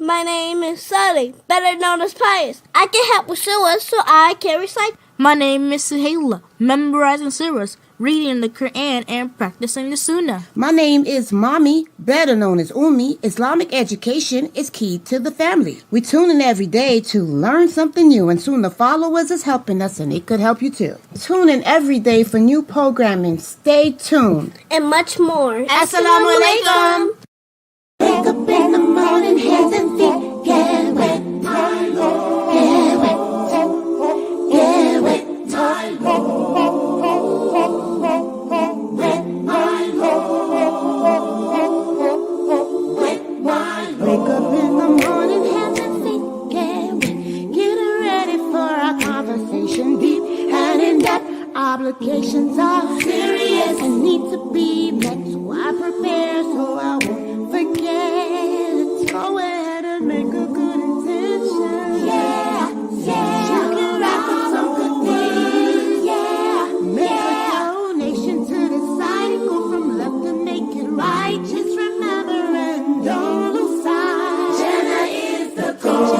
My name is Sully, better known as Pius. I can help with surahs, so I can recite. My name is Suhaila, memorizing surahs, reading the Quran, and practicing the Sunnah. My name is Mommy, better known as Ummi. Islamic education is key to the family. We tune in every day to learn something new, and Sunnahfollowers is helping us, and it could help you too. Tune in every day for new programming. Stay tuned. And much more. Assalamu alaikum. Wake up in the morning, hands and feet get wet, my Lord. Get wet, get wet, my Lord. Wet, my Lord. Wet, my Lord. Wake up in the morning, hands and feet get wet. Getting ready for our conversation, deep and in depth. Obligations are serious and need to be met, so I prepare so I won't forget. Go ahead and make a good intention. Yeah, yeah. You can wrap up some good things. Yeah, make a donation to the side. Go from left to make it right. Just remember and don't lose sight. Jannah is the goal.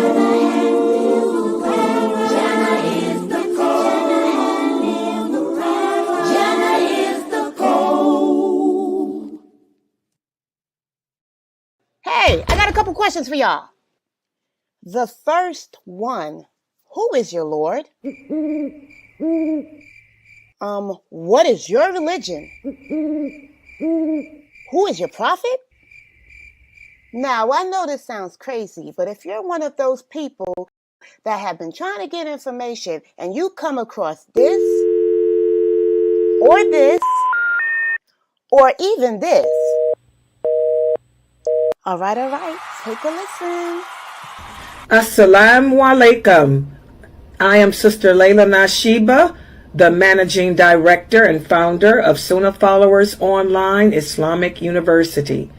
Jannah is the goal. Jannah is the goal. Hey, I got a couple questions for y'all. The first one, who is your Lord? What is your religion? Who is your prophet? Now, I know this sounds crazy, but if you're one of those people that have been trying to get information and you come across this, or even this. All right, take a listen. Assalamu alaikum. I am Sister Laila Nasheeba, the Managing Director and founder of Sunnahfollowers Online Islamic University.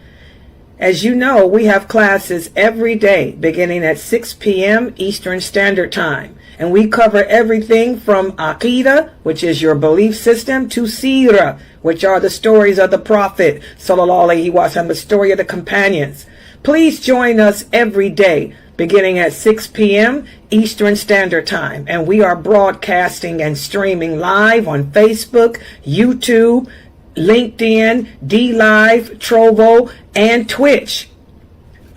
As you know, we have classes every day beginning at 6 p.m. Eastern Standard Time. And we cover everything from Aqidah, which is your belief system, to Seerah, which are the stories of the Prophet, Sallallahu Alaihi Wasallam, the story of the companions. Please join us every day beginning at 6 p.m. Eastern Standard Time. And we are broadcasting and streaming live on Facebook, YouTube, LinkedIn, DLive, Trovo, and Twitch.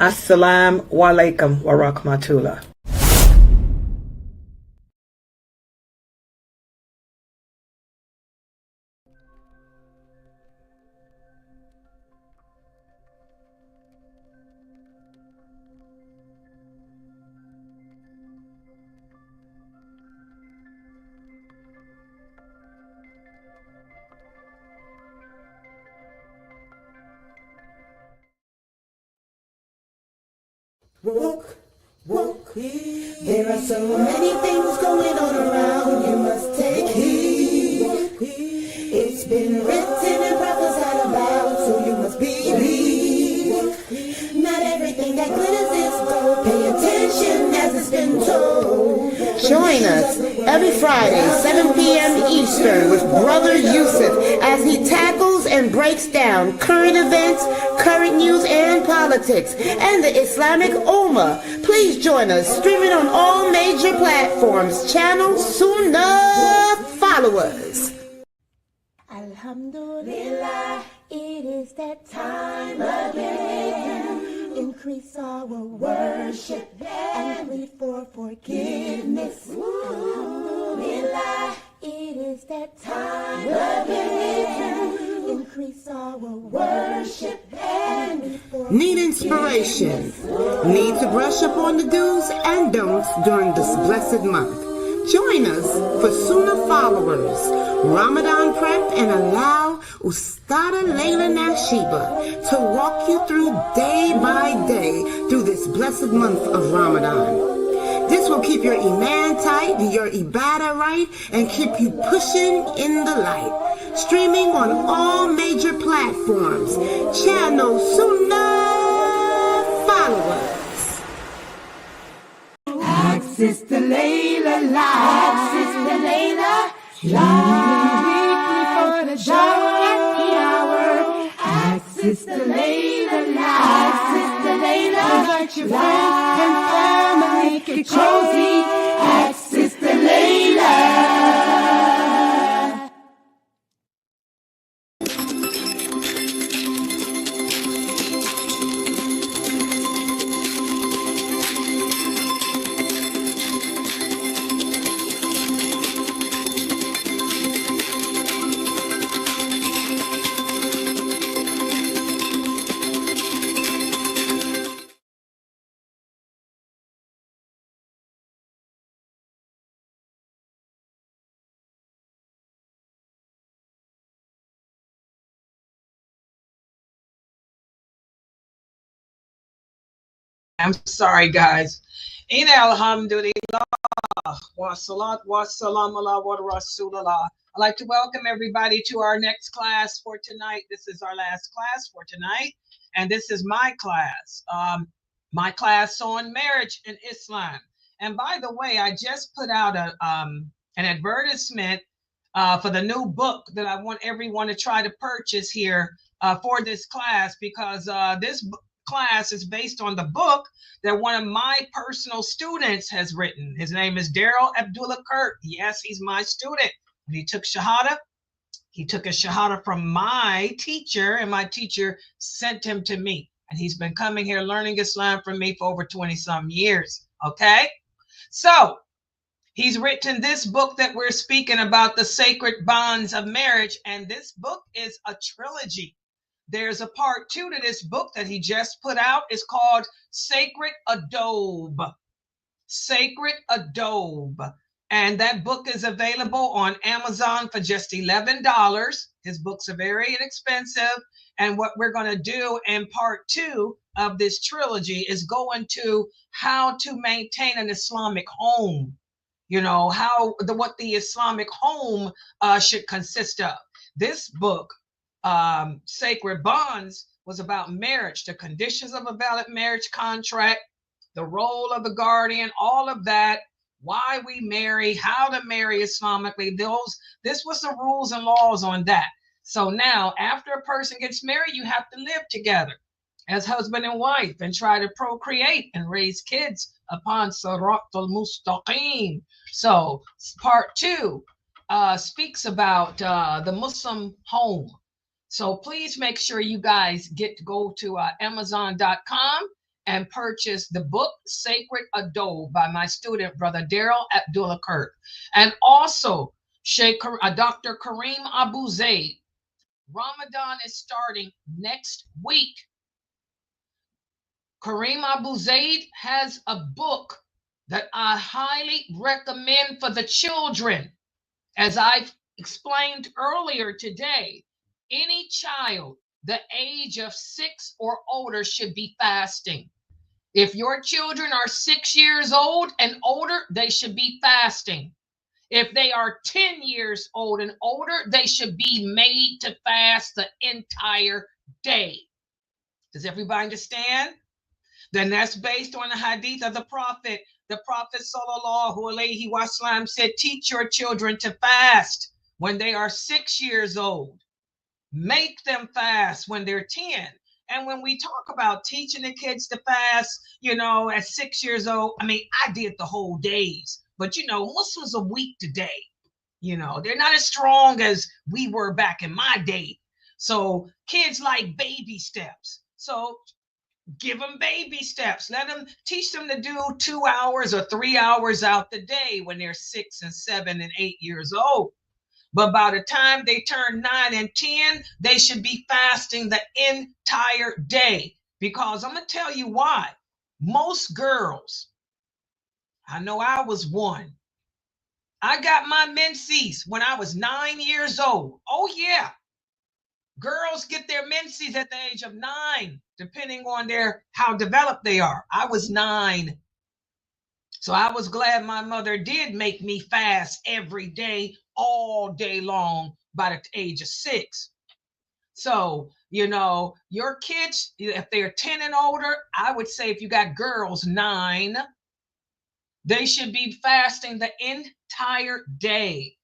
Assalamu alaikum wa rahmatullah. Woke. There are so many things going on around. You must take heed. It's been written and prophesied about, so you must believe. Not everything that glitters is gold. Pay attention as it's been told. Join us every Friday, 7 p.m. Eastern, with Brother Yusuf as he tackles and breaks down current events, current news, and politics, and the Islamic Ummah. Please join us, streaming on all major platforms. Channel Sunnahfollowers. Alhamdulillah, it is that time again. Increase our worship and plead for forgiveness. Alhamdulillah, it is that time again. Increase our worship and plead for Need inspiration? Need to brush up on the do's and don'ts during this blessed month? Join us for Sunnahfollowers Ramadan Prep and allow Ustada Laila Nasheeba to walk you through day by day through this blessed month of Ramadan. This will keep your iman tight, your ibadah right, and keep you pushing in the light. Streaming on all major platforms. Channel Sunnahfollowers. Sister Laila live. Sister Laila live. Weekly for the show at the hour. Ask Sister Laila live. Sister Layla, Invite your friends and family, make it cozy at Sister Laila. I'm sorry, guys. In alhamdulillah, wa salat wa salam ala wa rasulullah. I'd like to welcome everybody to our next class for tonight. This is our last class for tonight, and this is my class on marriage in Islam. And by the way, I just put out an advertisement for the new book that I want everyone to try to purchase here for this class, because this class is based on the book that one of my personal students has written. His name is Daryl Abdullah Kurt. Yes, he's my student. When he took Shahada, he took a Shahada from my teacher, and my teacher sent him to me. And he's been coming here learning Islam from me for over 20-some years. Okay? So, he's written this book that we're speaking about, The Sacred Bonds of Marriage, and this book is a trilogy. There's a part 2 to this book that he just put out. It's called Sacred Adobe. Sacred Adobe. And that book is available on Amazon for just $11. His books are very inexpensive. And what we're going to do in part 2 of this trilogy is go into how to maintain an Islamic home. You know, what the Islamic home should consist of. This book, Sacred Bonds, was about marriage, the conditions of a valid marriage contract, the role of the guardian, all of that, why we marry, how to marry Islamically. This was the rules and laws on that. So now, after a person gets married, you have to live together as husband and wife and try to procreate and raise kids upon Siratul Mustaqim. So part 2 speaks about the Muslim home. So please make sure you guys go to Amazon.com and purchase the book Sacred Adobe by my student, Brother Daryl Abdullah Kurt. And also, Dr. Kareem Abu Zaid. Ramadan is starting next week. Kareem Abu Zaid has a book that I highly recommend for the children. As I've explained earlier today, any child the age of 6 or older should be fasting. If your children are 6 years old and older, they should be fasting. If they are 10 years old and older, they should be made to fast the entire day. Does everybody understand? Then that's based on the hadith of the Prophet. The Prophet sallallahu alaihi wasallam said, teach your children to fast when they are 6 years old. Make them fast when they're 10. And when we talk about teaching the kids to fast, at 6 years old, I did the whole days. But, Muslims are weak today. They're not as strong as we were back in my day. So kids like baby steps. So give them baby steps. Teach them to do 2 hours or 3 hours out the day when they're 6 and 7 and 8 years old. But by the time they turn 9 and 10, they should be fasting the entire day. Because I'm going to tell you why. Most girls, I know I was one. I got my menses when I was 9 years old. Oh, yeah. Girls get their menses at the age of 9, depending on how developed they are. I was 9. So I was glad my mother did make me fast every day, all day long by the age of 6. So, your kids, if they're 10 and older, I would say if you got girls 9, they should be fasting the entire day.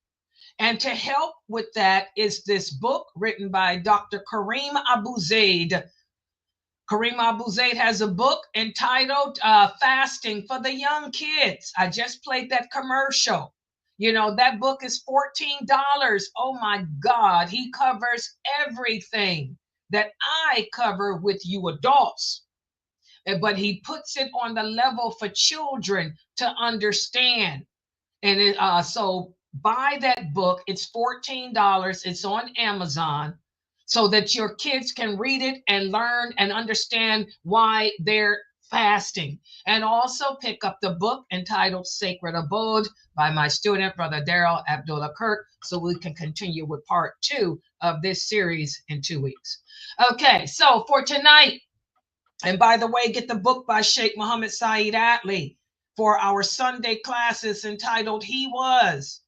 And to help with that is this book written by Dr. Kareem Abu Zaid. Kareem Abu Zaid has a book entitled Fasting for the Young Kids. I just played that commercial. You know, that book is $14. Oh my God, he covers everything that I cover with you adults. But he puts it on the level for children to understand. And so buy that book. It's $14. It's on Amazon, so that your kids can read it and learn and understand why they're fasting. And also pick up the book entitled Sacred Abode by my student, Brother Daryl Abdullah Kirk, so we can continue with part 2 of this series in 2 weeks. Okay, so for tonight, and by the way, get the book by Sheikh Muhammad Saeed Atli for our Sunday classes entitled He Was.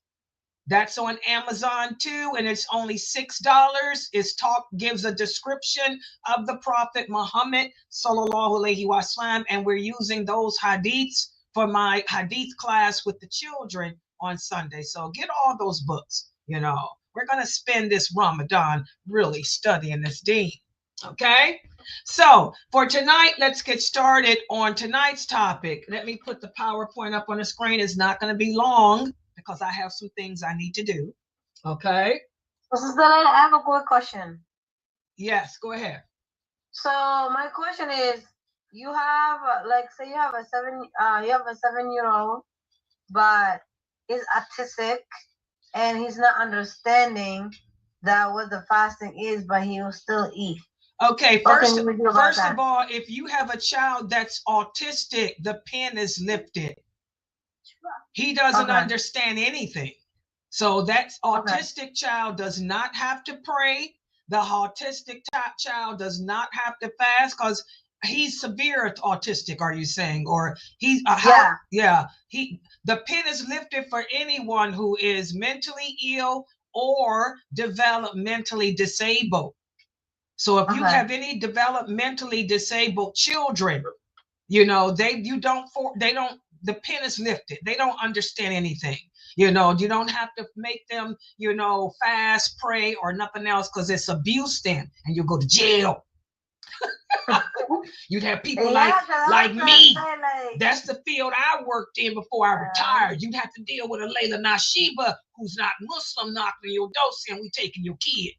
That's on Amazon too, and it's only $6. It's gives a description of the Prophet Muhammad sallallahu alaihi wasallam, and we're using those hadiths for my hadith class with the children on Sunday. So get all those books. You know, we're gonna spend this Ramadan really studying this deen. Okay, so for tonight, let's get started on tonight's topic. Let me put the PowerPoint up on the screen. It's not going to be long because I have some things I need to do. Okay. Sister Laila, I have a quick question. Yes, go ahead. So my question is, you have like, say you have a 7-year-old, but he's autistic and he's not understanding that what the fasting is, but he will still eat. Okay, first of all, if you have a child that's autistic, the pen is lifted. He doesn't understand anything. So that autistic child does not have to pray. The autistic child does not have to fast because he's severe autistic, are you saying? Or he's the pen is lifted for anyone who is mentally ill or developmentally disabled. So if you have any developmentally disabled children, you know, the pen is lifted. They don't understand anything. You know, you don't have to make them, you know, fast, pray, or nothing else, because it's abuse then, and you go to jail. You'd have people like me. That's the field I worked in before I retired. You'd have to deal with a Laila Nasheeba who's not Muslim knocking your door saying we taking your kid.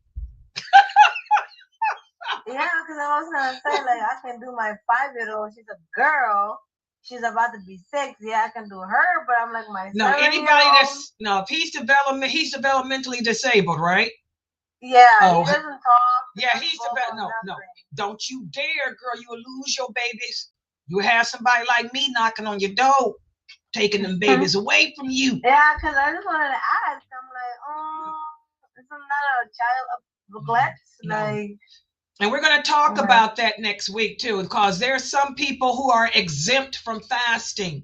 Yeah, because I was gonna say, like, I can do my 5-year-old. She's a girl. She's about to be 6. Yeah, I can do her, but I'm like my anybody that's if he's developmentally disabled, right? Yeah, he doesn't talk. Yeah, he's no. Don't you dare, girl. You will lose your babies. You have somebody like me knocking on your door, taking them babies away from you. Yeah, because I just wanted to ask. I'm like, oh, isn't that a child of neglect? Like. And we're going to talk about that next week too, because there's some people who are exempt from fasting.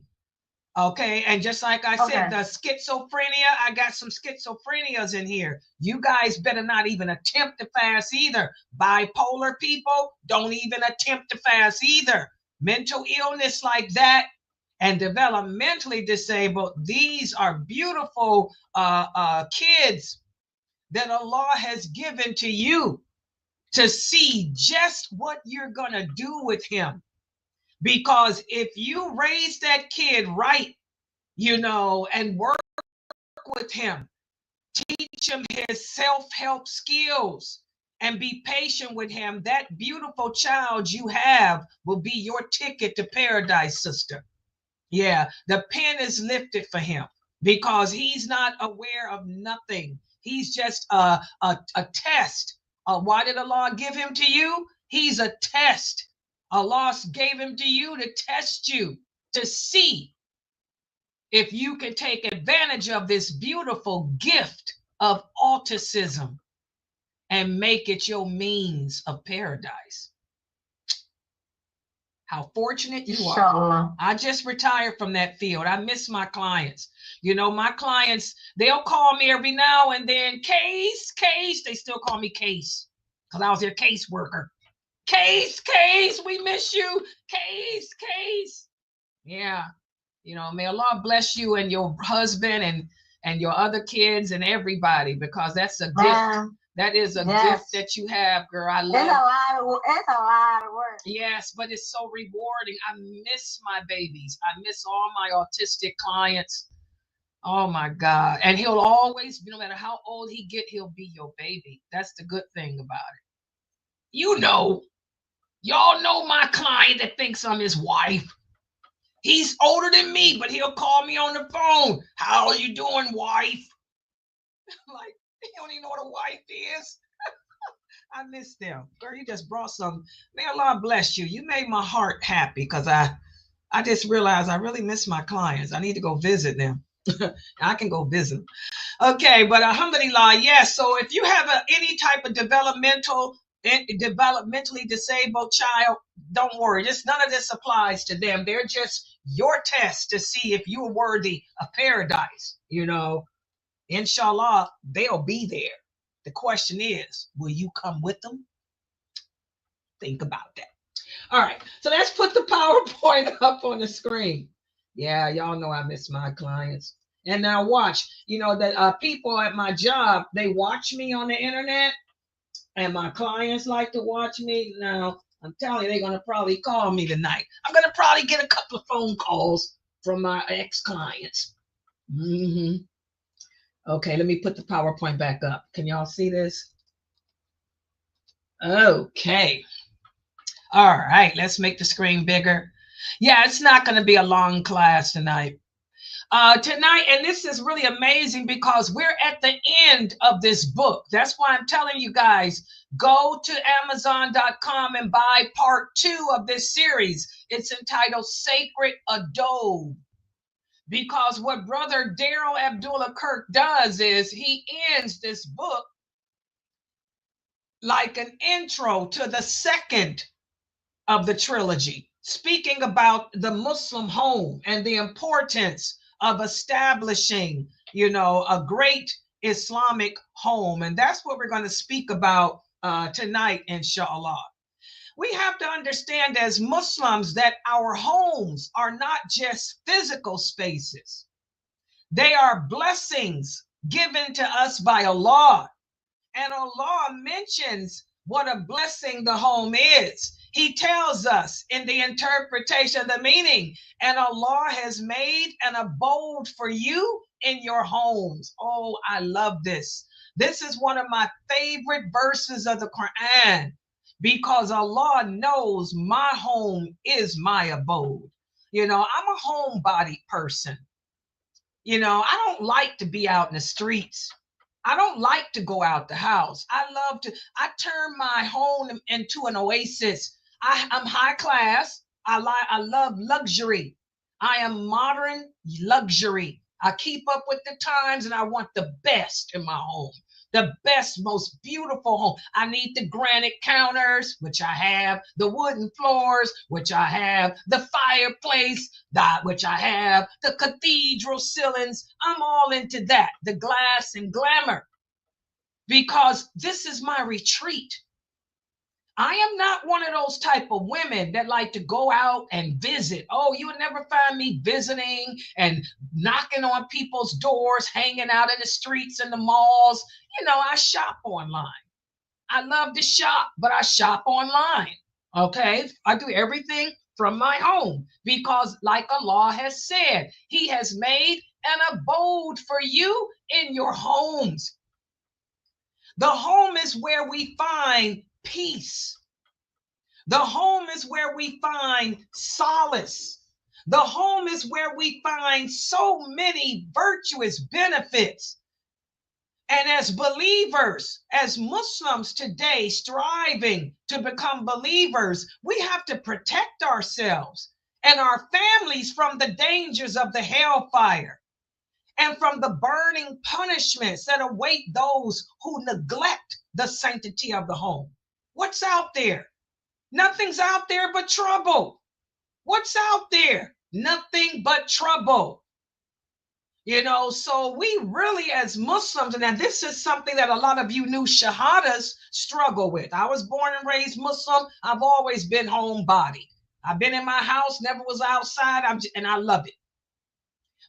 Okay. And just like I said, the schizophrenia, I got some schizophrenias in here. You guys better not even attempt to fast either. Bipolar people don't even attempt to fast either. Mental illness like that and developmentally disabled. These are beautiful kids that Allah has given to you to see just what you're going to do with him. Because if you raise that kid right, you know, and work with him, teach him his self-help skills and be patient with him, that beautiful child you have will be your ticket to paradise, sister. Yeah, the pen is lifted for him because he's not aware of nothing. He's just a test. Why did Allah give him to you? He's a test. Allah gave him to you to test you, to see if you can take advantage of this beautiful gift of autism and make it your means of paradise. How fortunate you are. I just retired from that field. I miss my clients. You know, my clients, they'll call me every now and then, Case. They still call me Case because I was their case worker. Case, we miss you. Case. Yeah. You know, may Allah bless you and your husband and your other kids and everybody, because that's a gift. That is a Yes. gift that you have, girl. I It's love. it's a lot of work. Yes, but it's so rewarding. I miss my babies. I miss all my autistic clients. Oh my God. And he'll always, no matter how old he get, he'll be your baby. That's the good thing about it. You know, y'all know my client that thinks I'm his wife. He's older than me, but he'll call me on the phone. How are you doing, wife? Like, he don't even know what a wife is. I miss them. Girl, you just brought some. May Allah bless you. You made my heart happy because I just realized I really miss my clients. I need to go visit them. I can go visit them. Okay, but alhamdulillah, yes. So if you have any type of developmentally disabled child, don't worry. None of this applies to them. They're just your test to see if you're worthy of paradise. You know, inshallah, they'll be there. The question is, will you come with them? Think about that. All right, so let's put the PowerPoint up on the screen. Yeah, y'all know I miss my clients. And now watch, you know, that people at my job, they watch me on the internet, and my clients like to watch me. Now, I'm telling you, they're going to probably call me tonight. I'm going to probably get a couple of phone calls from my ex-clients. Okay, let me put the PowerPoint back up. Can y'all see this? Okay. All right, let's make the screen bigger. Yeah, it's not going to be a long class tonight. Tonight, and this is really amazing because we're at the end of this book. That's why I'm telling you guys, go to Amazon.com and buy part 2 of this series. It's entitled Sacred Adobe. Because what Brother Daryl Abdullah Kirk does is he ends this book like an intro to the second of the trilogy, speaking about the Muslim home and the importance of establishing, you know, a great Islamic home. And that's what we're going to speak about tonight, inshallah. We have to understand as Muslims that our homes are not just physical spaces. They are blessings given to us by Allah. And Allah mentions what a blessing the home is. He tells us in the interpretation of the meaning, and Allah has made an abode for you in your homes. Oh, I love this. This is one of my favorite verses of the Quran because Allah knows my home is my abode. You know, I'm a homebody person. You know, I don't like to be out in the streets. I don't like to go out the house. I turn my home into an oasis. I'm high class. I love luxury. I am modern luxury. I keep up with the times and I want the best in my home. The best, most beautiful home. I need the granite counters, which I have, the wooden floors, which I have, the fireplace, which I have, the cathedral ceilings. I'm all into that, the glass and glamour, because this is my retreat. I am not one of those type of women that like to go out and visit. Oh, you would never find me visiting and knocking on people's doors, hanging out in the streets and the malls. You know, I shop online. I love to shop, but I shop online. Okay, I do everything from my home because, like Allah has said, He has made an abode for you in your homes. The home is where we find peace. The home is where we find solace. The home is where we find so many virtuous benefits. And as believers, as Muslims today striving to become believers, we have to protect ourselves and our families from the dangers of the hellfire and from the burning punishments that await those who neglect the sanctity of the home. What's out there? Nothing's out there but trouble. What's out there? Nothing but trouble. You know, so we really as Muslims, and this is something that a lot of you new shahadas struggle with. I was born and raised Muslim. I've always been homebody. I've been in my house, never was outside, and I love it.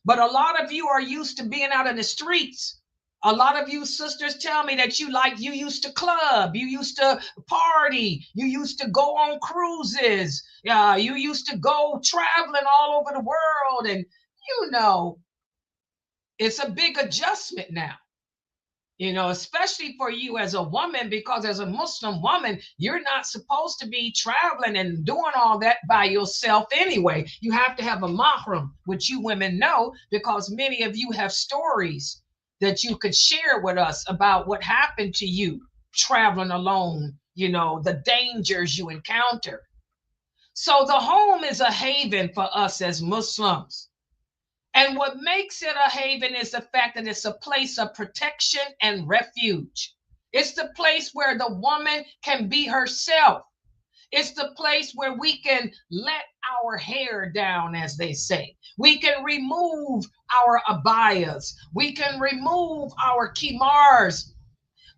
But a lot of you are used to being out in the streets. A lot of you sisters tell me that you used to club, you used to party, you used to go on cruises, you used to go traveling all over the world. And it's a big adjustment now, especially for you as a woman, because as a Muslim woman, you're not supposed to be traveling and doing all that by yourself anyway. You have to have a mahram, which you women know, because many of you have stories that you could share with us about what happened to you traveling alone, the dangers you encounter. So the home is a haven for us as Muslims. And what makes it a haven is the fact that it's a place of protection and refuge. It's the place where the woman can be herself. It's the place where we can let our hair down, as they say. We can remove our abayas. We can remove our kimars.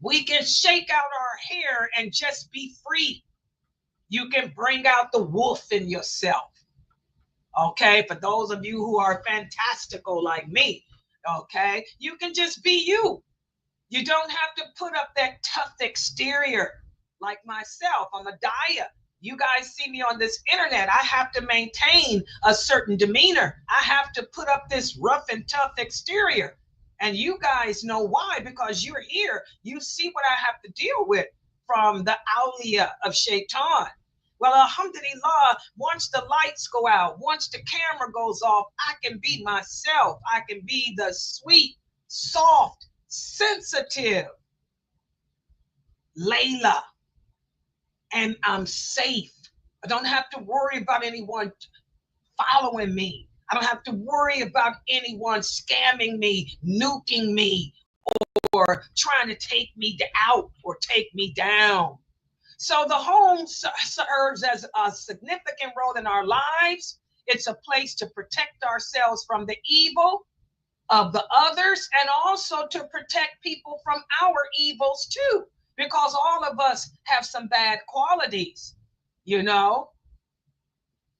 We can shake out our hair and just be free. You can bring out the wolf in yourself. Okay, for those of you who are fantastical like me, okay, you can just be you. You don't have to put up that tough exterior like myself. I'm a daya. You guys see me on this internet. I have to maintain a certain demeanor. I have to put up this rough and tough exterior. And you guys know why, because you're here. You see what I have to deal with from the awliya of shaitan. Well, alhamdulillah, once the lights go out, once the camera goes off, I can be myself. I can be the sweet, soft, sensitive Laila. And I'm safe. I don't have to worry about anyone following me. I don't have to worry about anyone scamming me, nuking me, or trying to take me out or take me down. So the home serves as a significant role in our lives. It's a place to protect ourselves from the evil of the others, and also to protect people from our evils too, because all of us have some bad qualities,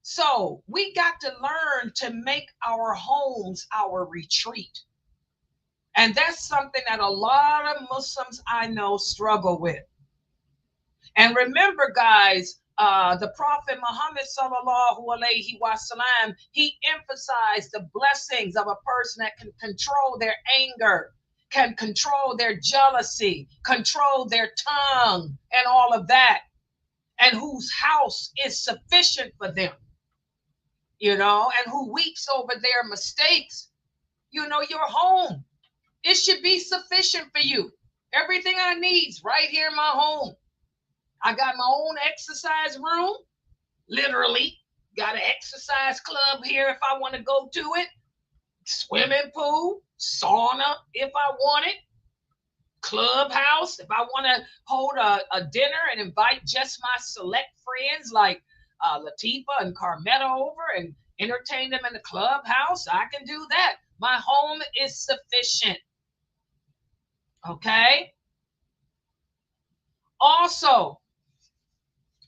So we got to learn to make our homes our retreat. And that's something that a lot of Muslims I know struggle with. And remember, guys, the Prophet Muhammad sallallahu alaihi wasallam, he emphasized the blessings of a person that can control their anger, can control their jealousy, control their tongue, and all of that, and whose house is sufficient for them, and who weeps over their mistakes. Your home, it should be sufficient for you. Everything I need's right here in my home. I got my own exercise room, literally. Got an exercise club here if I want to go to it. Swimming pool, sauna if I want it. Clubhouse if I want to hold a dinner and invite just my select friends like Latifa and Carmetta over and entertain them in the clubhouse. I can do that. My home is sufficient. Okay? Also,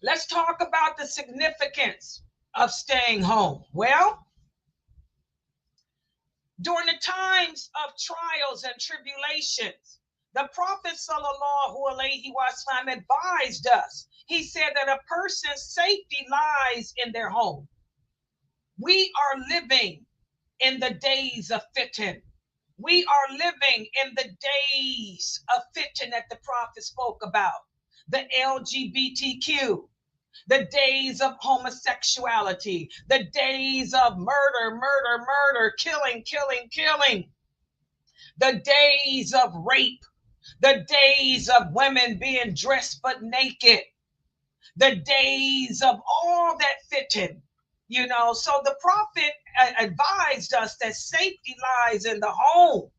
let's talk about the significance of staying home. Well, during the times of trials and tribulations, the Prophet sallallahu alaihi wasallam advised us. He said that a person's safety lies in their home. We are living in the days of fitan. We are living in the days of fitan that the Prophet spoke about. The LGBTQ, the days of homosexuality, the days of murder, killing, the days of rape, the days of women being dressed but naked, the days of all that fitan, So the Prophet advised us that safety lies in the home.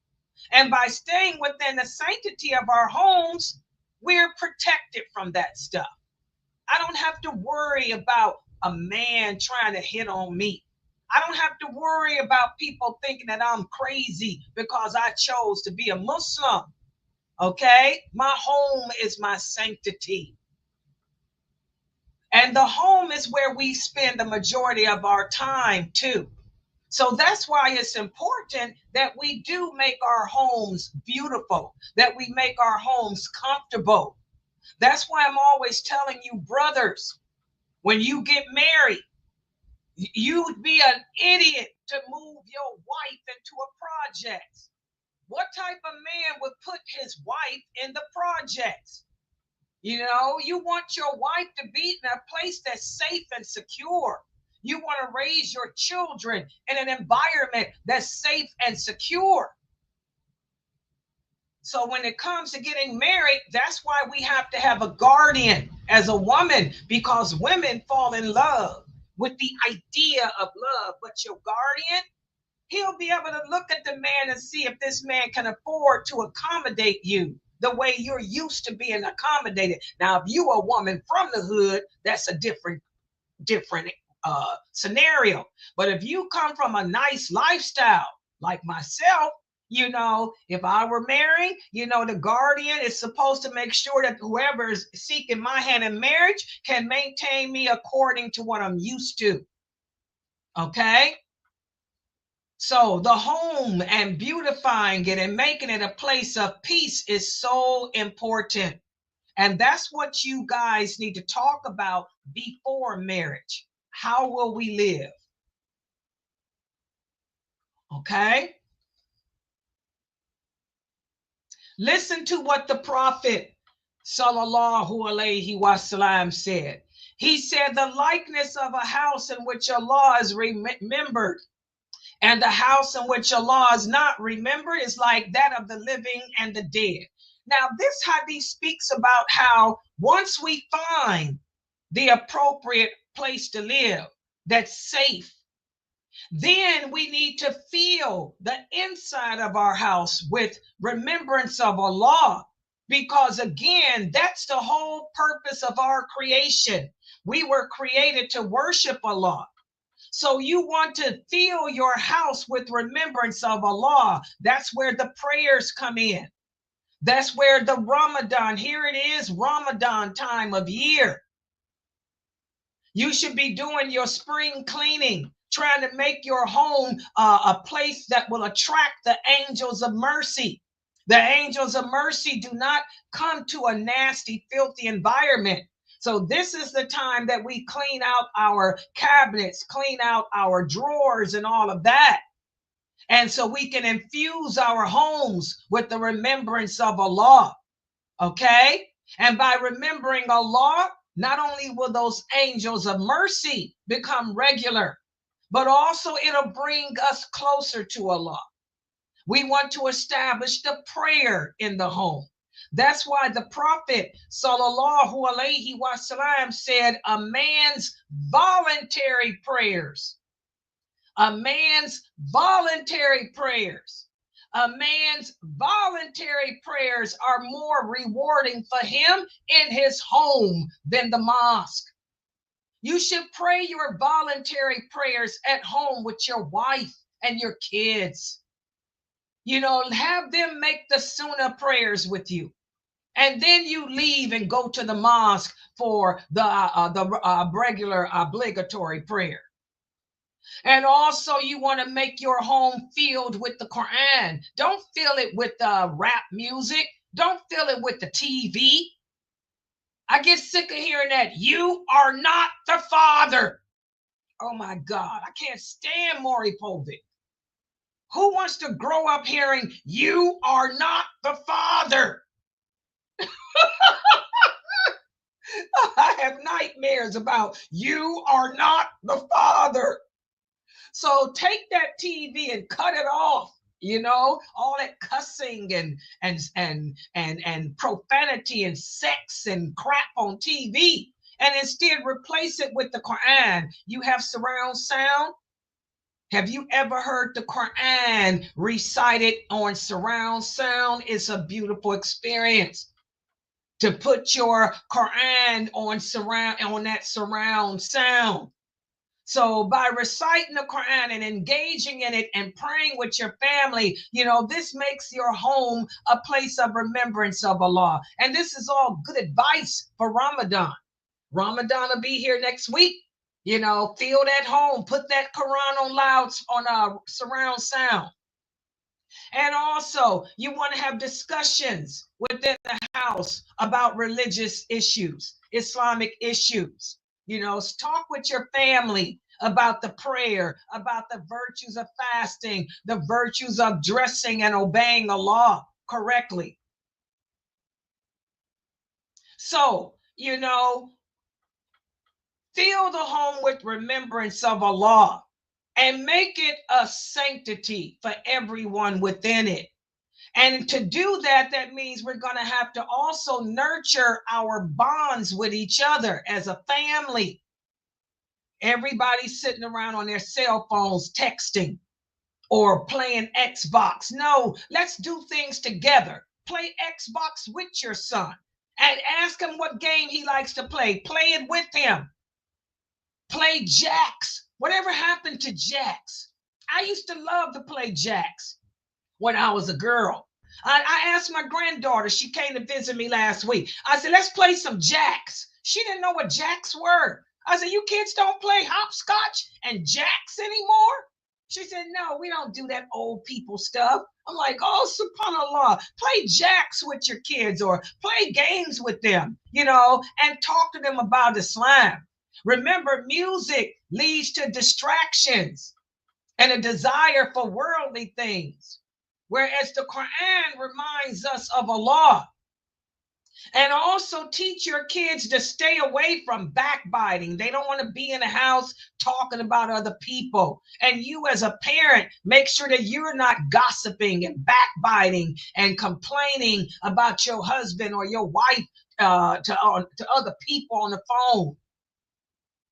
And by staying within the sanctity of our homes, we're protected from that stuff. I don't have to worry about a man trying to hit on me. I don't have to worry about people thinking that I'm crazy because I chose to be a Muslim. Okay? My home is my sanctity. And the home is where we spend the majority of our time too. So that's why it's important that we do make our homes beautiful, that we make our homes comfortable. That's why I'm always telling you, brothers, when you get married, you'd be an idiot to move your wife into a project. What type of man would put his wife in the projects? You know, you want your wife to be in a place that's safe and secure. You want to raise your children in an environment that's safe and secure. So when it comes to getting married, that's why we have to have a guardian as a woman, because women fall in love with the idea of love. But your guardian, he'll be able to look at the man and see if this man can afford to accommodate you the way you're used to being accommodated. Now, if you are a woman from the hood, that's a different scenario. But if you come from a nice lifestyle like myself, you know, if I were married, you know, the guardian is supposed to make sure that whoever is seeking my hand in marriage can maintain me according to what I'm used to. Okay? So the home and beautifying it and making it a place of peace is so important. And that's what you guys need to talk about before marriage. How will we live? Okay? Listen to what the Prophet sallallahu alaihi wasallam said. He said, the likeness of a house in which Allah is remembered and the house in which Allah is not remembered is like that of the living and the dead. Now, this hadith speaks about how once we find the appropriate place to live that's safe, then we need to fill the inside of our house with remembrance of Allah. Because again, that's the whole purpose of our creation. We were created to worship Allah. So you want to fill your house with remembrance of Allah. That's where the prayers come in. That's where the Ramadan, here it is, Ramadan time of year. You should be doing your spring cleaning, trying to make your home a place that will attract the angels of mercy. The angels of mercy do not come to a nasty, filthy environment. So this is the time that we clean out our cabinets, clean out our drawers and all of that. And so we can infuse our homes with the remembrance of Allah. Okay? And by remembering Allah, not only will those angels of mercy become regular, but also it'll bring us closer to Allah. We want to establish the prayer in the home. That's why the Prophet sallallahu alaihi wasallam said a man's voluntary prayers, a man's voluntary prayers, a man's voluntary prayers are more rewarding for him in his home than the mosque. You should pray your voluntary prayers at home with your wife and your kids. You know, have them make the Sunnah prayers with you. And then you leave and go to the mosque for the regular obligatory prayer. And also you want to make your home filled with the Quran. Don't fill it with rap music. Don't fill it with the TV. I get sick of hearing that. You are not the father. Oh my God, I can't stand Maury Povich. Who wants to grow up hearing, you are not the father? I have nightmares about, you are not the father. So take that TV and cut it off. You know, all that cussing and profanity and sex and crap on TV, and instead replace it with the Quran. You have surround sound. Have you ever heard the Quran recited on surround sound? It's a beautiful experience to put your Quran on that surround sound. So by reciting the Quran and engaging in it and praying with your family, you know, this makes your home a place of remembrance of Allah. And this is all good advice for Ramadan. Ramadan will be here next week. You know, feel at home. Put that Quran on loud on surround sound. And also, you want to have discussions within the house about religious issues, Islamic issues. You know, talk with your family about the prayer, about the virtues of fasting, the virtues of dressing and obeying Allah correctly. So, you know, fill the home with remembrance of Allah and make it a sanctity for everyone within it. And to do that, that means we're going to have to also nurture our bonds with each other as a family. Everybody's sitting around on their cell phones texting or playing Xbox. No, let's do things together. Play Xbox with your son and ask him what game he likes to play. Play it with him. Play jacks. Whatever happened to jacks? I used to love to play jacks when I was a girl. I asked my granddaughter, she came to visit me last week. I said, let's play some jacks. She didn't know what jacks were. I said, you kids don't play hopscotch and jacks anymore? She said, no, we don't do that old people stuff. I'm like, oh, subhanAllah, play jacks with your kids or play games with them, you know, and talk to them about Islam. Remember, music leads to distractions and a desire for worldly things, whereas the Quran reminds us of Allah. And also teach your kids to stay away from backbiting. They don't want to be in the house talking about other people. And you as a parent, make sure that you're not gossiping and backbiting and complaining about your husband or your wife to other people on the phone.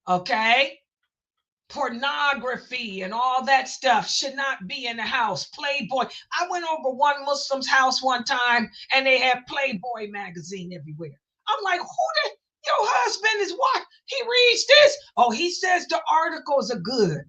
Okay? Pornography and all that stuff should not be in the house. Playboy. I went over one Muslim's house one time and they had Playboy magazine everywhere. I'm like, your husband is what? He reads this? Oh, he says the articles are good.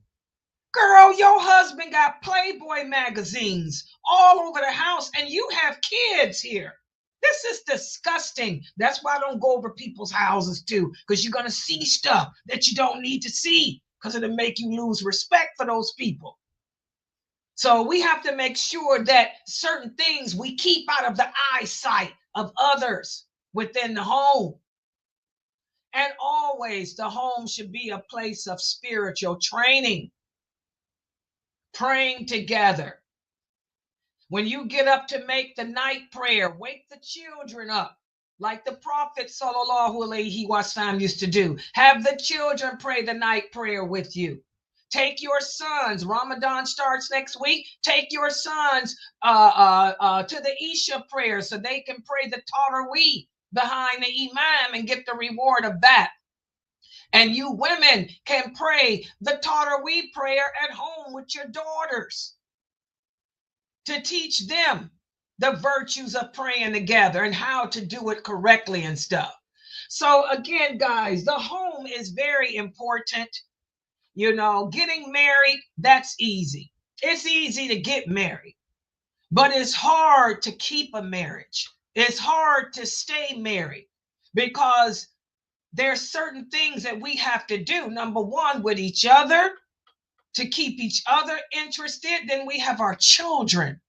Girl, your husband got Playboy magazines all over the house and you have kids here. This is disgusting. That's why I don't go over people's houses too, because you're going to see stuff that you don't need to see, because it'll make you lose respect for those people. So we have to make sure that certain things we keep out of the eyesight of others within the home. And always the home should be a place of spiritual training, praying together. When you get up to make the night prayer, wake the children up. Like the Prophet sallallahu alaihi wasallam used to do. Have the children pray the night prayer with you. Take your sons. Ramadan starts next week. Take your sons to the Isha prayer so they can pray the Taraweeh behind the Imam and get the reward of that. And you women can pray the Taraweeh prayer at home with your daughters to teach them the virtues of praying together and how to do it correctly and stuff. So again, guys, the home is very important. You know, getting married, that's easy. It's easy to get married, but it's hard to keep a marriage. It's hard to stay married because there's certain things that we have to do. Number one, with each other, to keep each other interested. Then we have our children.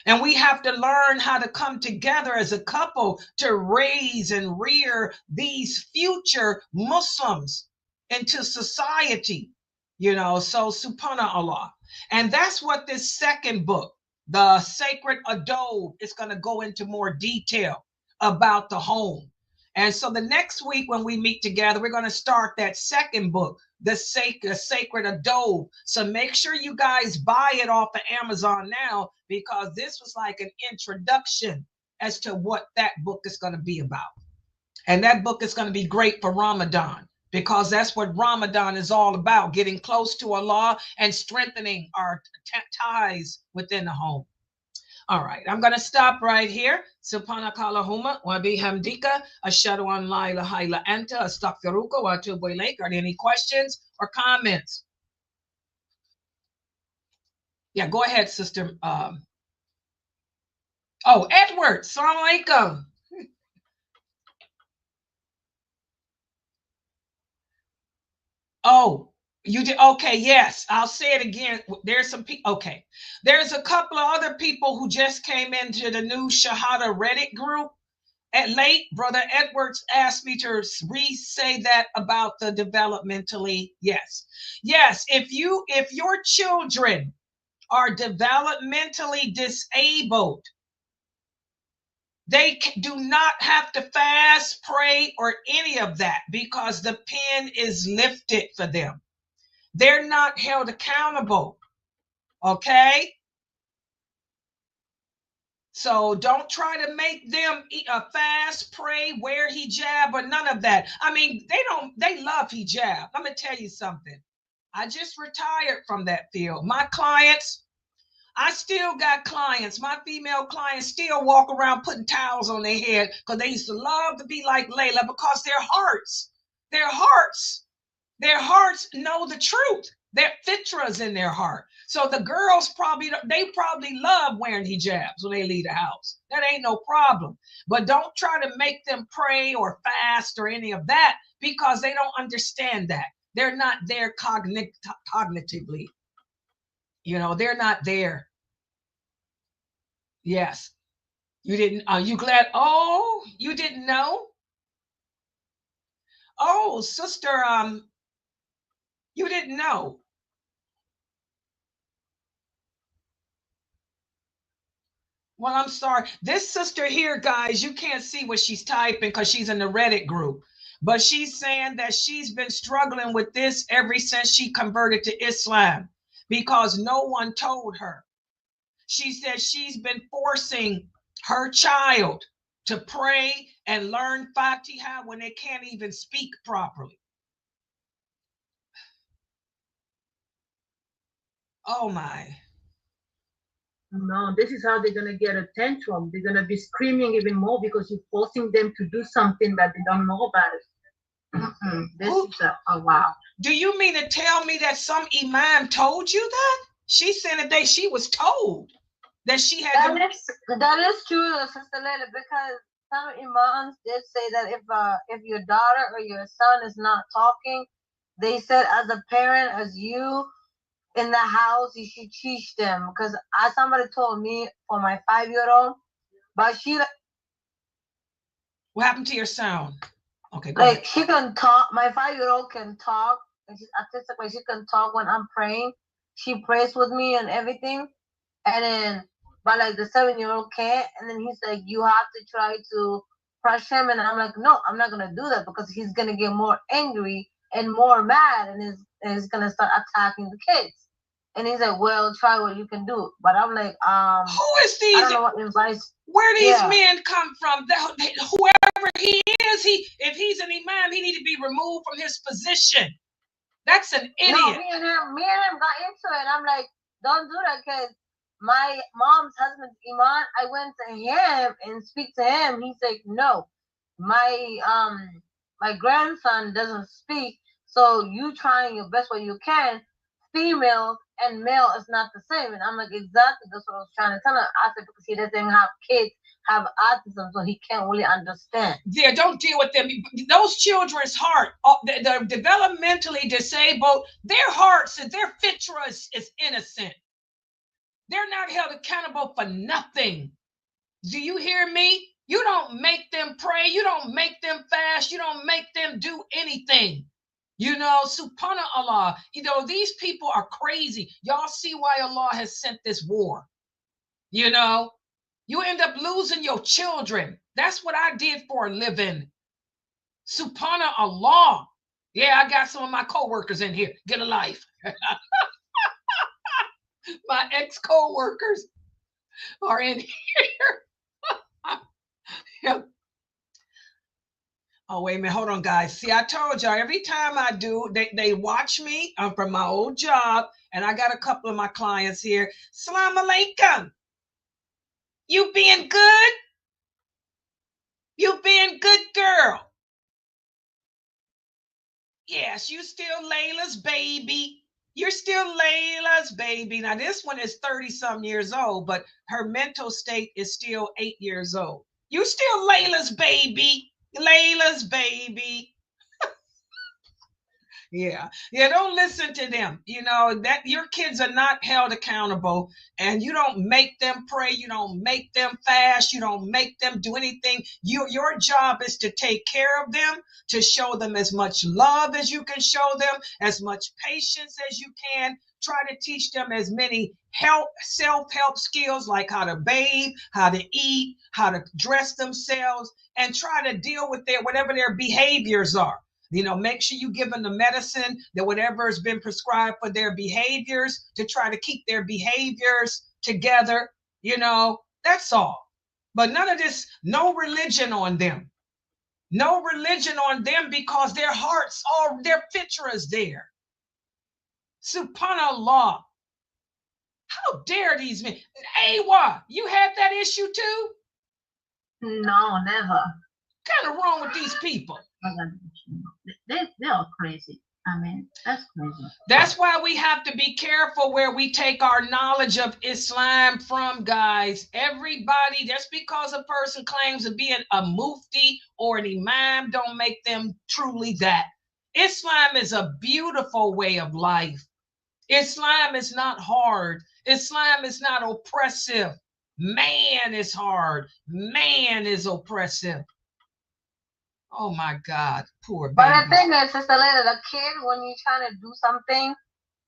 And we have to learn how to come together as a couple to raise and rear these future Muslims into society, you know, so subhanAllah. And that's what this second book, The Sacred Adab, is going to go into more detail about the home. And so the next week when we meet together, we're going to start that second book, The Sacred Adab. So make sure you guys buy it off of Amazon now, because this was like an introduction as to what that book is going to be about. And that book is going to be great for Ramadan, because that's what Ramadan is all about, getting close to Allah and strengthening our ties within the home. All right, I'm going to stop right here. Subhanaka Allahumma wa bihamdika ashhadu an la ilaha illa anta astaghfiruka wa atubu ilayk. Are there any questions or comments? Yeah, go ahead, sister. Oh, Edward, Assalamu alaikum. Oh, you did? Okay, yes. I'll say it again. There's some people. Okay. There's a couple of other people who just came into the new Shahada Reddit group. At late, Brother Edwards asked me to re-say that about the developmentally. Yes. Yes. If your children are developmentally disabled, they do not have to fast, pray, or any of that because the pen is lifted for them. They're not held accountable. Okay? So don't try to make them fast, pray, wear hijab, or none of that. I mean, they love hijab. Let me tell you something. I just retired from that field. My clients, I still got clients. My female clients still walk around putting towels on their head because they used to love to be like Layla because their hearts know the truth. Their fitra's in their heart. So the girls probably love wearing hijabs when they leave the house. That ain't no problem. But don't try to make them pray or fast or any of that because they don't understand that. They're not there cognitively. They're not there. Yes. You didn't, are you glad? Oh, you didn't know? Oh, sister, you didn't know. Well, I'm sorry. This sister here, guys, you can't see what she's typing because she's in the Reddit group. But she's saying that she's been struggling with this ever since she converted to Islam because no one told her. She said she's been forcing her child to pray and learn Fatiha when they can't even speak properly. Oh my. No, this is how they're gonna get a tantrum. They're gonna be screaming even more because you're forcing them to do something that they don't know about it. This is a wow. Do you mean to tell me that some imam told you that? She said that she was told that she had that is true, Sister Laila, because some imams did say that if your daughter or your son is not talking, they said as a parent, as you in the house, you should teach them. Because somebody told me for my 5-year-old, but she what happened to your sound? Okay, go like ahead. she can talk. My 5-year-old can talk, and she's autistic, but she can talk when I'm praying. She prays with me and everything, and then but like the 7-year-old can't. And then he's like, you have to try to crush him, and I'm like, no, I'm not gonna do that because he's gonna get more angry and more mad, and he's gonna start attacking the kids. And he's like, well, try what you can do. But I'm like, who is these? I don't know what advice. Where these men come from? Whoever he is, if he's an imam, he need to be removed from his position. That's an idiot. No, me and him got into it. I'm like, don't do that, because my mom's husband's imam. I went to him and speak to him. He's like, no, my grandson doesn't speak, so you trying your best way you can. Female and male is not the same. And I'm like, exactly, that's what I was trying to tell him. I said, because he doesn't have kids, have autism, so he can't really understand. Yeah, don't deal with them. Those children's heart, they're developmentally disabled. Their hearts and their fitra is innocent. They're not held accountable for nothing. Do you hear me? You don't make them pray. You don't make them fast. You don't make them do anything. Subhanallah. These people are crazy. Y'all see why Allah has sent this war. You end up losing your children. That's what I did for a living. Subhanallah. Yeah, I got some of my co-workers in here. Get a life. My ex-co-workers are in here. Yep. Oh, wait a minute. Hold on, guys. See, I told y'all every time I do, they watch me. I'm from my old job, and I got a couple of my clients here. Salam alaikum. You being good? You being good, girl? Yes, you still Layla's baby. You're still Layla's baby. Now, this one is 30-some years old, but her mental state is still 8 years old. You still Layla's baby. Layla's baby. Yeah. Yeah. Don't listen to them. You know, that your kids are not held accountable, and you don't make them pray. You don't make them fast. You don't make them do anything. Your job is to take care of them, to show them as much love as you can show them, as much patience as you can. Try to teach them as many self-help skills like how to bathe, how to eat, how to dress themselves, and try to deal with whatever their behaviors are. You know, make sure you give them the medicine, that whatever has been prescribed for their behaviors, to try to keep their behaviors together. You know, that's all. But none of this, no religion on them. No religion on them, because their hearts, all their fitra is there. Subhanallah. How dare these men? Awa, you had that issue too? No, never. What's kind of wrong with these people? They're crazy. I mean, that's crazy. That's why we have to be careful where we take our knowledge of Islam from, guys. Everybody, just because a person claims to be a mufti or an imam, don't make them truly that. Islam is a beautiful way of life. Islam is not hard. Islam is not oppressive. Man is hard. Man is oppressive. Oh my God, poor baby. But the thing is, Sister Laila, the kid, when you're trying to do something,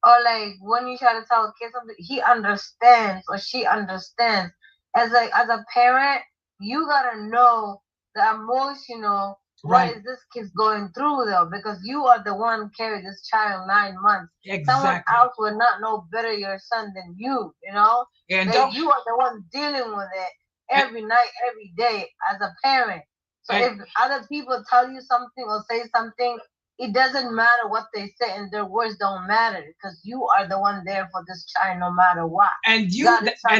or like when you try to tell a kid something, he understands or she understands. As a parent, you gotta know the emotional. Right. What is this kid going through though? Because you are the one carried this child 9 months. Exactly. Someone else would not know better your son than you. You know, and you are the one dealing with it every night, every day as a parent. So if other people tell you something or say something, it doesn't matter what they say, and their words don't matter, because you are the one there for this child no matter what. And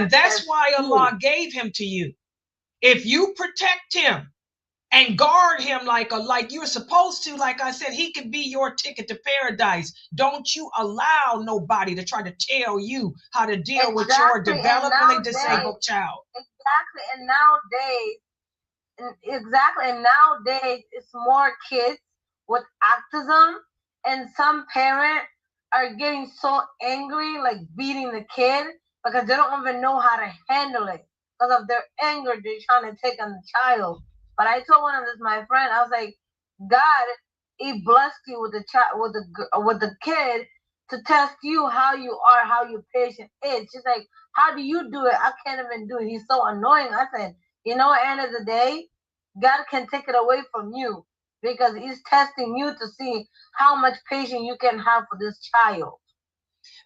that's why Allah gave him to you. If you protect him and guard him like you're supposed to, like I said, he could be your ticket to paradise. Don't you allow nobody to try to tell you how to deal with your developmentally disabled child. Exactly. And nowadays it's more kids with autism, and some parents are getting so angry, like beating the kid, because they don't even know how to handle it. Because of their anger, they're trying to take on the child. But I told one of this, my friend, I was like, God, He blessed you with the child, with the kid, to test you how you are, how your patient is. She's like, how do you do it? I can't even do it. He's so annoying. I said, you know, at the end of the day, God can take it away from you, because He's testing you to see how much patience you can have for this child.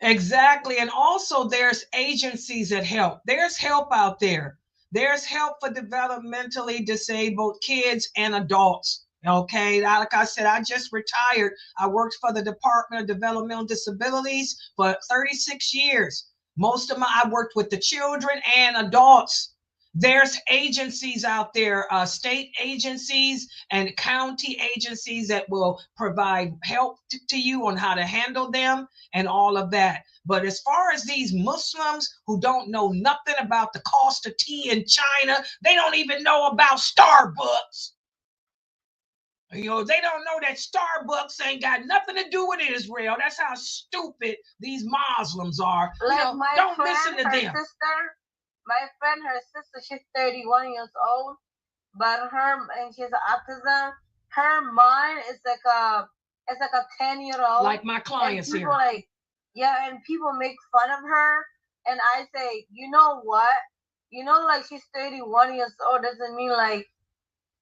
Exactly. And also there's agencies that help. There's help out there. There's help for developmentally disabled kids and adults. Okay. Like I said, I just retired. I worked for the Department of Developmental Disabilities for 36 years. I worked with the children and adults. There's agencies out there, state agencies and county agencies that will provide help to you on how to handle them and all of that. But as far as these Muslims who don't know nothing about the cost of tea in China, they don't even know about Starbucks. You know, they don't know that Starbucks ain't got nothing to do with Israel. That's how stupid these Muslims are. Like, you know, don't listen to them. My friend, her sister, she's 31 years old, but and she has autism. Her mind is like a 10-year-old. Like my clients here. And people make fun of her. And I say, you know what? You know, like, she's 31 years old doesn't mean, like,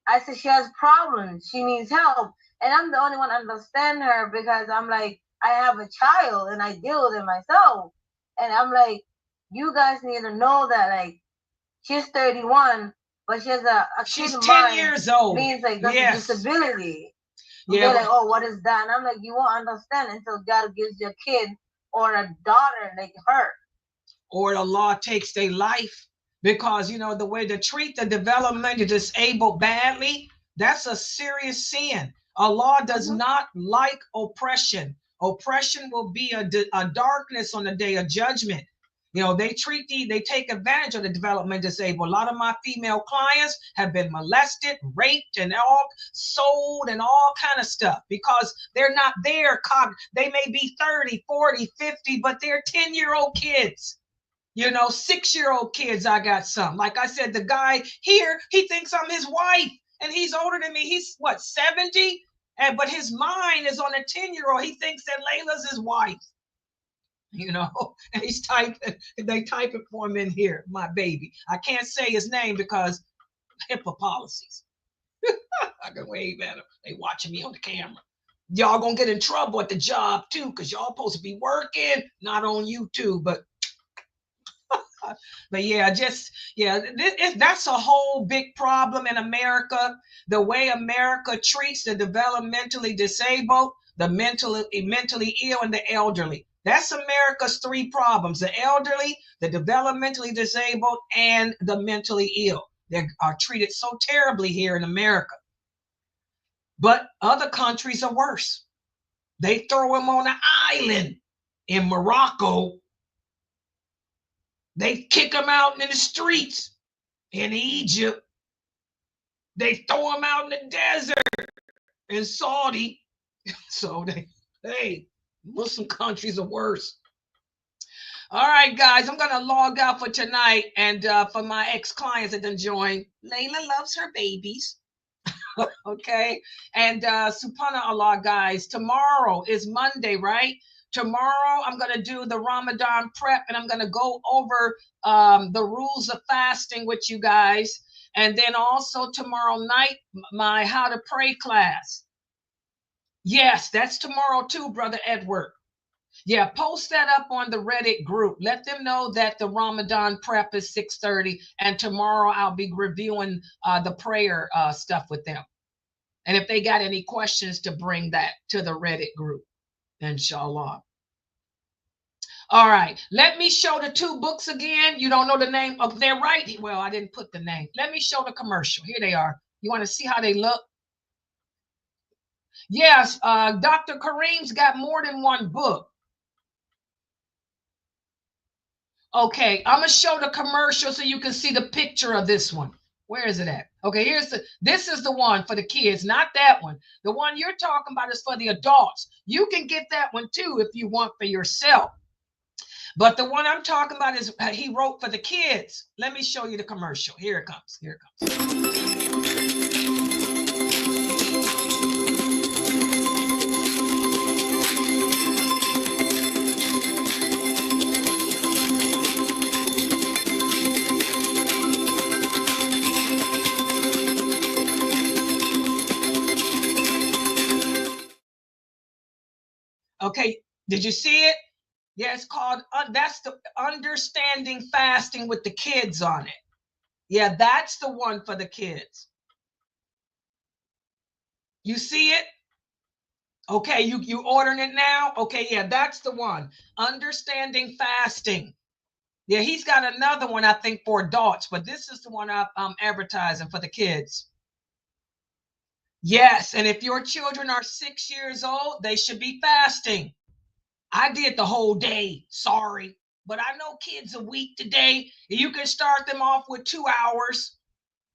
I said she has problems. She needs help. And I'm the only one understand her, because I'm like, I have a child and I deal with it myself. And I'm like, you guys need to know that, like, she's 31, but she has she's 10 years old. Means like that's a disability. Yeah. They're like, oh, what is that? And I'm like, you won't understand until God gives you a kid or a daughter like her. Or the law takes their life, because you know the way to treat the developmentally disabled badly, that's a serious sin. Allah does not like oppression. Oppression will be a darkness on the day of judgment. You know, they take advantage of the development disabled. A lot of my female clients have been molested, raped, and all sold and all kind of stuff because they're not there. They may be 30, 40, 50, but they're 10-year-old kids. You know, 6-year-old kids. I got some. Like I said, the guy here, he thinks I'm his wife, and he's older than me. He's what, 70? But his mind is on a 10-year-old. He thinks that Layla's his wife. You know, and he's typing, they type it for him in here, my baby. I can't say his name because HIPAA policies. I can wave at him. They watching me on the camera. Y'all gonna get in trouble at the job too, because y'all supposed to be working, not on YouTube. But yeah, that's a whole big problem in America. The way America treats the developmentally disabled, the mentally ill, and the elderly. That's America's 3 problems: the elderly, the developmentally disabled, and the mentally ill. They are treated so terribly here in America. But other countries are worse. They throw them on an island in Morocco. They kick them out in the streets in Egypt. They throw them out in the desert in Saudi. So Muslim countries are worse. All right, guys, I'm going to log out for tonight. And for my ex-clients that done joined, Layla loves her babies. Okay. And subhanAllah, guys, tomorrow is Monday, right? Tomorrow, I'm going to do the Ramadan prep, and I'm going to go over the rules of fasting with you guys. And then also tomorrow night, my How to Pray class. Yes, that's tomorrow too, Brother Edward. Yeah, post that up on the Reddit group. Let them know that the Ramadan prep is 6:30, and tomorrow I'll be reviewing the prayer stuff with them. And if they got any questions, to bring that to the Reddit group, inshallah. All right, let me show the 2 books again. You don't know the name of, they're right. Well, I didn't put the name. Let me show the commercial. Here they are. You want to see how they look? Yes, Dr. Kareem's got more than 1 book. Okay, I'm gonna show the commercial so you can see the picture of this one. Where is it at? Okay, this is the one for the kids, not that one. The one you're talking about is for the adults. You can get that one too if you want for yourself. But the one I'm talking about is he wrote for the kids. Let me show you the commercial. Here it comes. Here it comes. Okay, did you see it? Yeah, it's called, that's the Understanding Fasting with the Kids on it. Yeah, that's the one for the kids. You see it? Okay, you ordering it now? Okay, yeah, that's the one. Understanding Fasting. Yeah, he's got another one, I think, for adults, but this is the one I'm advertising for the kids. Yes, and if your children are 6 years old, they should be fasting. I did the whole day, sorry, but I know kids are weak today. You can start them off with 2 hours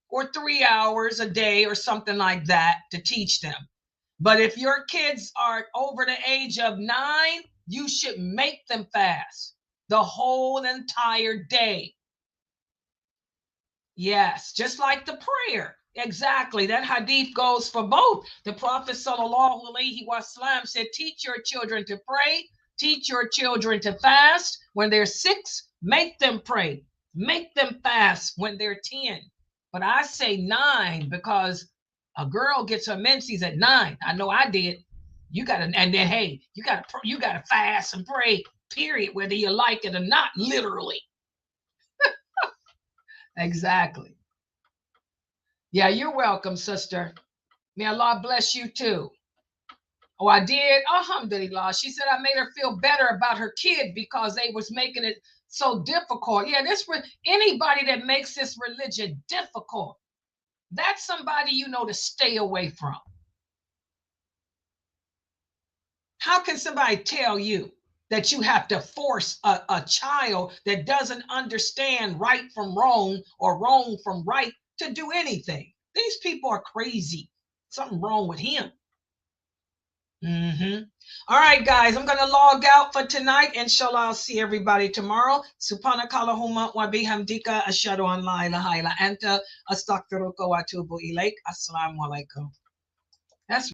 or 3 hours a day or something like that to teach them. But if your kids are over the age of 9, you should make them fast the whole entire day. Yes, just like the prayer. Exactly. That hadith goes for both. The Prophet ﷺ said, teach your children to pray, teach your children to fast. When they're 6, make them pray, make them fast when they're 10. But I say 9 because a girl gets her menses at 9. I know I did. You gotta, and then hey, you gotta fast and pray, period, whether you like it or not, literally. Exactly. Yeah, you're welcome, sister. May Allah bless you too. Oh, I did? Alhamdulillah. She said I made her feel better about her kid because they was making it so difficult. Yeah, anybody that makes this religion difficult, that's somebody you know to stay away from. How can somebody tell you that you have to force a child that doesn't understand right from wrong or wrong from right to do anything. These people are crazy. Something wrong with him. All right, guys, I'm going to log out for tonight. Inshallah, I'll see everybody tomorrow. Subhanakallahumma wa bihamdika ashhadu an la ilaha illa anta astaghfiruka wa atubu ilaik. Assalamu alaikum. That's